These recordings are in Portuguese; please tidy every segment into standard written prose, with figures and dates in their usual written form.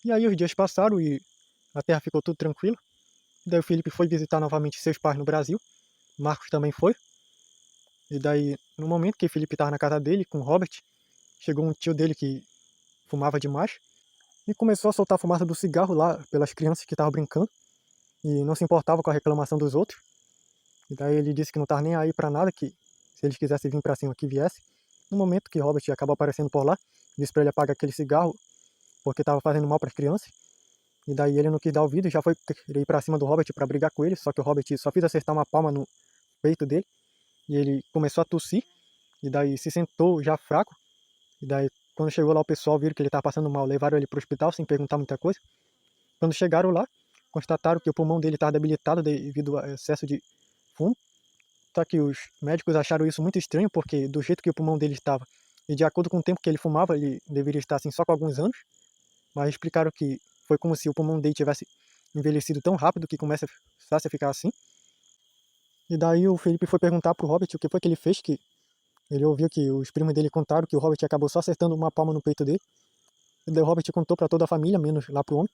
E aí os dias passaram e a Terra ficou tudo tranquilo. Daí o Felipe foi visitar novamente seus pais no Brasil. Marcos também foi. E daí, no momento que o Felipe estava na casa dele com o Robert, chegou um tio dele que fumava demais e começou a soltar a fumaça do cigarro lá pelas crianças que estavam brincando e não se importava com a reclamação dos outros. E daí ele disse que não estava nem aí para nada, que se eles quisessem vir para cima, que viesse. No momento que Robert acabou aparecendo por lá, disse para ele apagar aquele cigarro porque estava fazendo mal para as crianças. E daí ele não quis dar ouvido e já foi querer ir para cima do Robert para brigar com ele, só que o Robert só fez acertar uma palma no peito dele e ele começou a tossir e daí se sentou já fraco. E daí quando chegou lá o pessoal viram que ele estava passando mal, levaram ele para o hospital sem perguntar muita coisa. Quando chegaram lá, constataram que o pulmão dele estava debilitado devido ao excesso de fumo. Só que os médicos acharam isso muito estranho, porque do jeito que o pulmão dele estava, e de acordo com o tempo que ele fumava, ele deveria estar assim só com alguns anos, mas explicaram que foi como se o pulmão dele tivesse envelhecido tão rápido que começa a ficar assim. E daí o Felipe foi perguntar pro Robert o que foi que ele fez, que ele ouviu que os primos dele contaram que o Robert acabou só acertando uma palma no peito dele. E daí o Robert contou para toda a família, menos lá pro homem,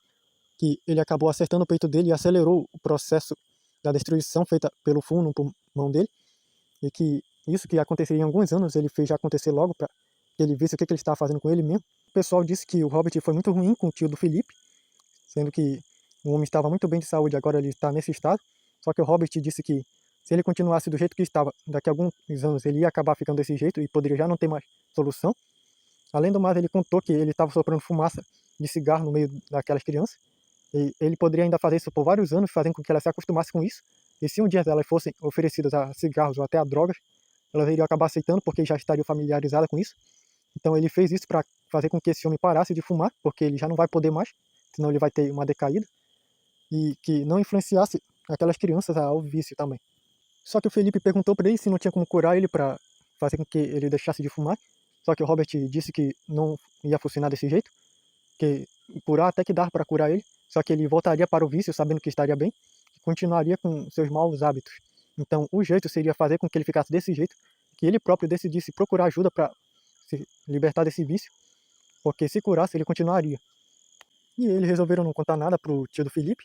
que ele acabou acertando o peito dele e acelerou o processo da destruição feita pelo fumo no pulmão dele, e que isso que aconteceria em alguns anos ele fez já acontecer logo para que ele visse o que ele estava fazendo com ele mesmo. O pessoal disse que o Robert foi muito ruim com o tio do Felipe, sendo que o homem estava muito bem de saúde, agora ele está nesse estado. Só que o Robert disse que se ele continuasse do jeito que estava, daqui a alguns anos ele ia acabar ficando desse jeito e poderia já não ter mais solução. Além do mais, ele contou que ele estava soprando fumaça de cigarro no meio daquelas crianças. E ele poderia ainda fazer isso por vários anos, fazendo com que elas se acostumassem com isso. E se um dia elas fossem oferecidas a cigarros ou até a drogas, elas iriam acabar aceitando porque já estariam familiarizadas com isso. Então ele fez isso para fazer com que esse homem parasse de fumar, porque ele já não vai poder mais, senão ele vai ter uma decaída, e que não influenciasse aquelas crianças ao vício também. Só que o Felipe perguntou para ele se não tinha como curar ele para fazer com que ele deixasse de fumar. Só que o Robert disse que não ia funcionar desse jeito, que curar até que dá para curar ele, só que ele voltaria para o vício sabendo que estaria bem e continuaria com seus maus hábitos. Então o jeito seria fazer com que ele ficasse desse jeito, que ele próprio decidisse procurar ajuda para se libertar desse vício, porque se curasse ele continuaria. E eles resolveram não contar nada pro tio do Felipe,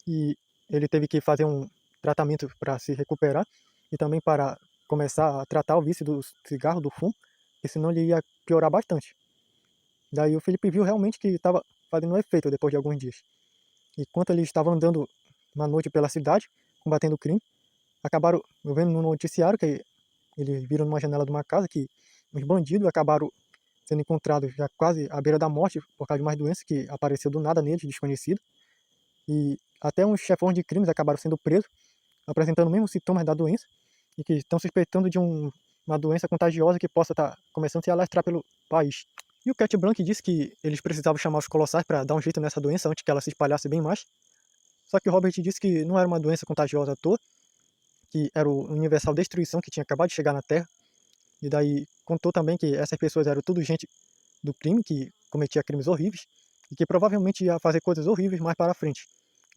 e ele teve que fazer um tratamento para se recuperar e também para começar a tratar o vício do cigarro, do fumo, porque senão ele ia piorar bastante. Daí o Felipe viu realmente que estava fazendo um efeito depois de alguns dias. E enquanto eles estavam andando uma noite pela cidade, combatendo o crime, acabaram vendo no noticiário que eles viram numa janela de uma casa que os bandidos acabaram sendo encontrados já quase à beira da morte por causa de uma doença que apareceu do nada neles, desconhecida. E até uns chefões de crimes acabaram sendo presos, apresentando mesmo sintomas da doença, e que estão suspeitando de uma doença contagiosa que possa estar começando a se alastrar pelo país. E o Cat Blanc disse que eles precisavam chamar os Colossais para dar um jeito nessa doença antes que ela se espalhasse bem mais. Só que o Robert disse que não era uma doença contagiosa à toa, que era o Universal Destruição que tinha acabado de chegar na Terra. E daí contou também que essas pessoas eram tudo gente do crime, que cometia crimes horríveis, e que provavelmente ia fazer coisas horríveis mais para frente.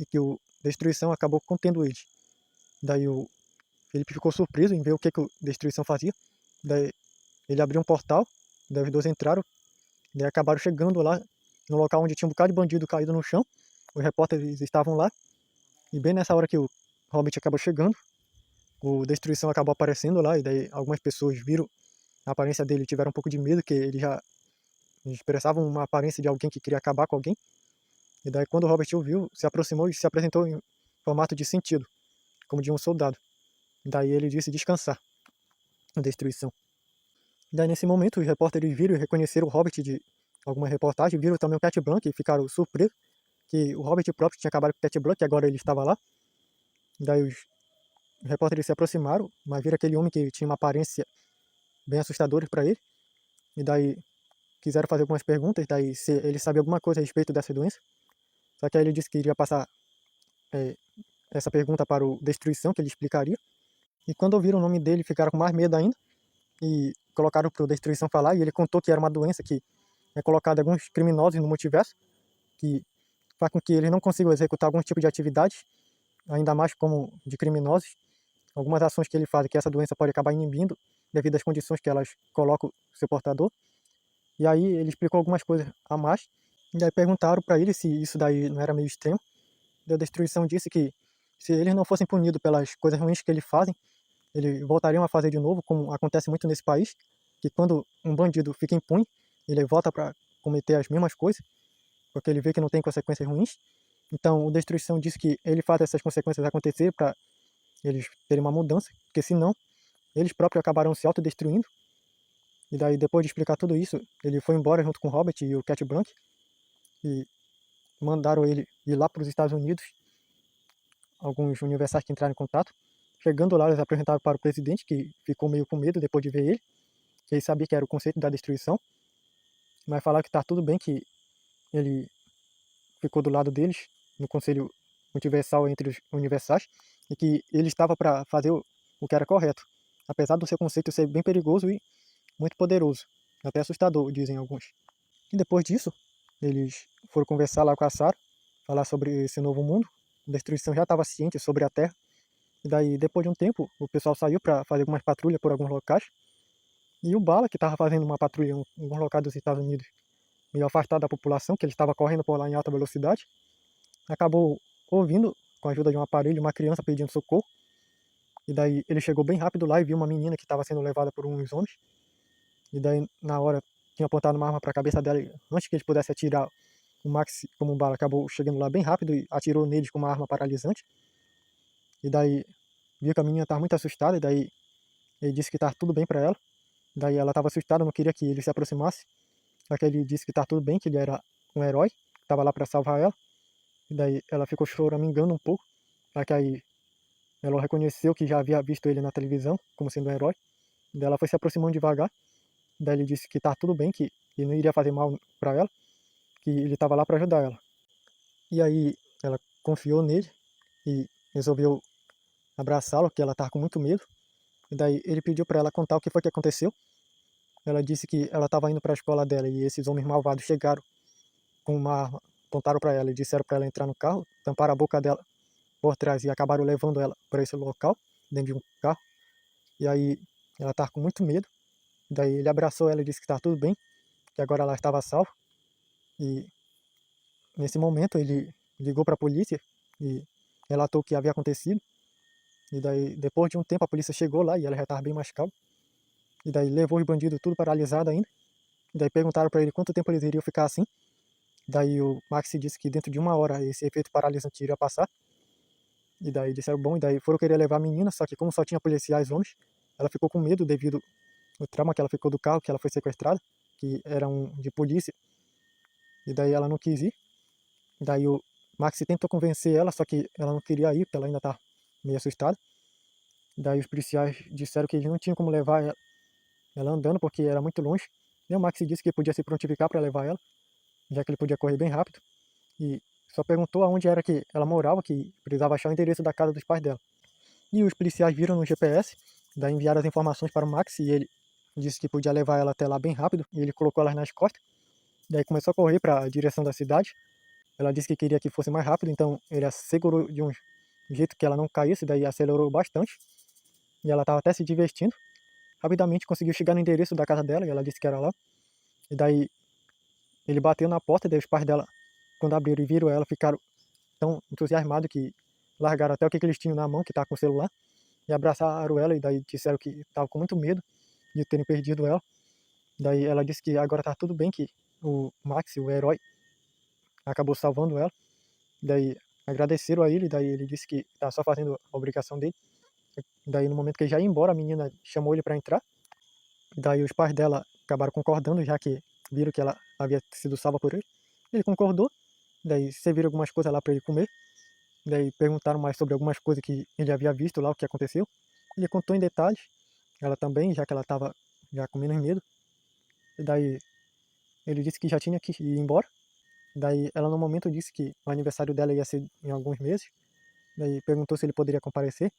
E que o Destruição acabou contendo eles. Daí o Felipe ficou surpreso em ver o que o Destruição fazia. Daí ele abriu um portal, daí os dois entraram, daí acabaram chegando lá no local onde tinha um bocado de bandido caído no chão. Os repórteres estavam lá, e bem nessa hora que o Robert acabou chegando, o Destruição acabou aparecendo lá, e daí algumas pessoas viram a aparência dele e tiveram um pouco de medo, que ele já expressava uma aparência de alguém que queria acabar com alguém. E daí quando o Robert o viu, se aproximou e se apresentou em formato de sentido, como de um soldado. Daí ele disse descansar, a Destruição. Daí nesse momento os repórteres viram e reconheceram o Robert de alguma reportagem, viram também o Cat Blanc e ficaram surpresos que o Robert próprio tinha acabado com o Cat Blanc e agora ele estava lá. Daí os repórteres se aproximaram, mas viram aquele homem que tinha uma aparência bem assustadora para ele. E daí quiseram fazer algumas perguntas, daí se ele sabia alguma coisa a respeito dessa doença. Só que aí ele disse que iria passar é, essa pergunta para o Destruição, que ele explicaria. E quando ouviram o nome dele, ficaram com mais medo ainda. E colocaram para o Destruição falar, e ele contou que era uma doença que é colocada em alguns criminosos no multiverso, que faz com que eles não consigam executar algum tipo de atividade, ainda mais como de criminosos. Algumas ações que ele faz, que essa doença pode acabar inibindo, devido às condições que elas colocam o seu portador. E aí ele explicou algumas coisas a mais, E aí perguntaram pra ele se isso daí não era meio extremo. Daí a destruição disse que se eles não fossem punidos pelas coisas ruins que eles fazem, eles voltariam a fazer de novo, como acontece muito nesse país, que quando um bandido fica impune, ele volta para cometer as mesmas coisas, porque ele vê que não tem consequências ruins. Então, o Destruição disse que ele faz essas consequências acontecer para eles terem uma mudança, porque senão eles próprios acabarão se autodestruindo. E daí, depois de explicar tudo isso, ele foi embora junto com o Robert e o Cat Blanc e mandaram ele ir lá para os Estados Unidos. Alguns universais que entraram em contato. Chegando lá, eles apresentaram para o presidente, que ficou meio com medo depois de ver ele, que ele sabia que era o conceito da destruição, mas falaram que está tudo bem, que ele ficou do lado deles, no conselho multiversal entre os universais, e que ele estava para fazer o que era correto, apesar do seu conceito ser bem perigoso e muito poderoso, até assustador, dizem alguns. E depois disso, eles foram conversar lá com a Sarah, falar sobre esse novo mundo. A destruição já estava ciente sobre a Terra. E daí, depois de um tempo, o pessoal saiu para fazer algumas patrulhas por alguns locais. E o Bala, que estava fazendo uma patrulha em alguns locais dos Estados Unidos, meio afastado da população, que ele estava correndo por lá em alta velocidade, acabou ouvindo, com a ajuda de um aparelho, uma criança pedindo socorro. E daí ele chegou bem rápido lá e viu uma menina que estava sendo levada por uns homens. E daí, na hora, tinha apontado uma arma para a cabeça dela. E antes que ele pudesse atirar, o Max, como um bala, acabou chegando lá bem rápido e atirou neles com uma arma paralisante. E daí viu que a menina estava muito assustada. E daí ele disse que estava tudo bem para ela. Daí ela estava assustada, não queria que ele se aproximasse. Só que ele disse que estava tudo bem, que ele era um herói, que estava lá para salvar ela. E daí ela ficou choramingando um pouco. Só que aí ela reconheceu que já havia visto ele na televisão como sendo um herói. Daí ela foi se aproximando devagar. Daí ele disse que estava tudo bem, que ele não iria fazer mal para ela, que ele estava lá para ajudar ela. E aí ela confiou nele e resolveu abraçá-lo, que ela estava com muito medo. E daí ele pediu para ela contar o que foi que aconteceu. Ela disse que ela estava indo para a escola dela e esses homens malvados chegaram com uma arma, apontaram para ela e disseram para ela entrar no carro, tamparam a boca dela por trás e acabaram levando ela para esse local, dentro de um carro. E aí ela estava com muito medo. Daí ele abraçou ela e disse que estava tudo bem, que agora ela estava salva. E nesse momento ele ligou para a polícia e relatou o que havia acontecido. E daí, depois de um tempo, a polícia chegou lá e ela já estava bem mais calma. E daí levou os bandidos tudo paralisado ainda. E daí perguntaram para ele quanto tempo eles iriam ficar assim. Daí o Max disse que dentro de uma hora esse efeito paralisante iria passar. E daí disseram bom, e daí foram querer levar a menina, só que como só tinha policiais homens, ela ficou com medo devido ao trauma que ela ficou do carro, que ela foi sequestrada, que era um de polícia. E daí ela não quis ir. Daí o Max tentou convencer ela, só que ela não queria ir, porque ela ainda tá meio assustada. Daí os policiais disseram que eles não tinham como levar ela andando, porque era muito longe. E o Max disse que podia se prontificar para levar ela, já que ele podia correr bem rápido. E só perguntou aonde era que ela morava, que precisava achar o endereço da casa dos pais dela. E os policiais viram no GPS, daí enviaram as informações para o Max e ele disse que podia levar ela até lá bem rápido. E ele colocou elas nas costas. Daí começou a correr para a direção da cidade. Ela disse que queria que fosse mais rápido, então ele segurou de um jeito que ela não caísse, daí acelerou bastante. E ela estava até se divertindo. Rapidamente conseguiu chegar no endereço da casa dela, e ela disse que era lá. E daí ele bateu na porta, e daí os pais dela, quando abriram e viram ela, ficaram tão entusiasmados que largaram até o que eles tinham na mão, que estava com o celular, e abraçaram ela, e daí disseram que estavam com muito medo de terem perdido ela. Daí ela disse que agora tá tudo bem, que o Max, o herói, acabou salvando ela. Daí agradeceram a ele, daí ele disse que tá só fazendo a obrigação dele. Daí no momento que ele já ia embora, a menina chamou ele para entrar. Daí os pais dela acabaram concordando, já que viram que ela havia sido salva por ele. Ele concordou, daí serviram algumas coisas lá para ele comer. Daí perguntaram mais sobre algumas coisas que ele havia visto lá, o que aconteceu. Ele contou em detalhes, ela também, já que ela estava já com menos medo. E daí ele disse que já tinha que ir embora. Daí ela no momento disse que o aniversário dela ia ser em alguns meses. Daí perguntou se ele poderia comparecer.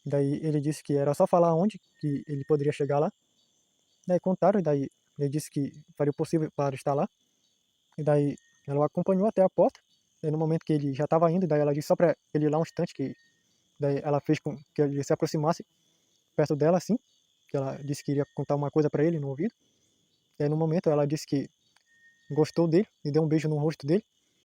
Daí ele disse que era só falar onde que ele poderia chegar lá. Daí contaram, e daí ele disse que faria o possível para estar lá. E daí ela o acompanhou até a porta. E no momento que ele já estava indo, daí ela disse só para ele ir lá um instante, que daí ela fez com que ele se aproximasse perto dela assim, que ela disse que iria contar uma coisa para ele no ouvido. E aí no momento ela disse que gostou dele e deu um beijo no rosto dele.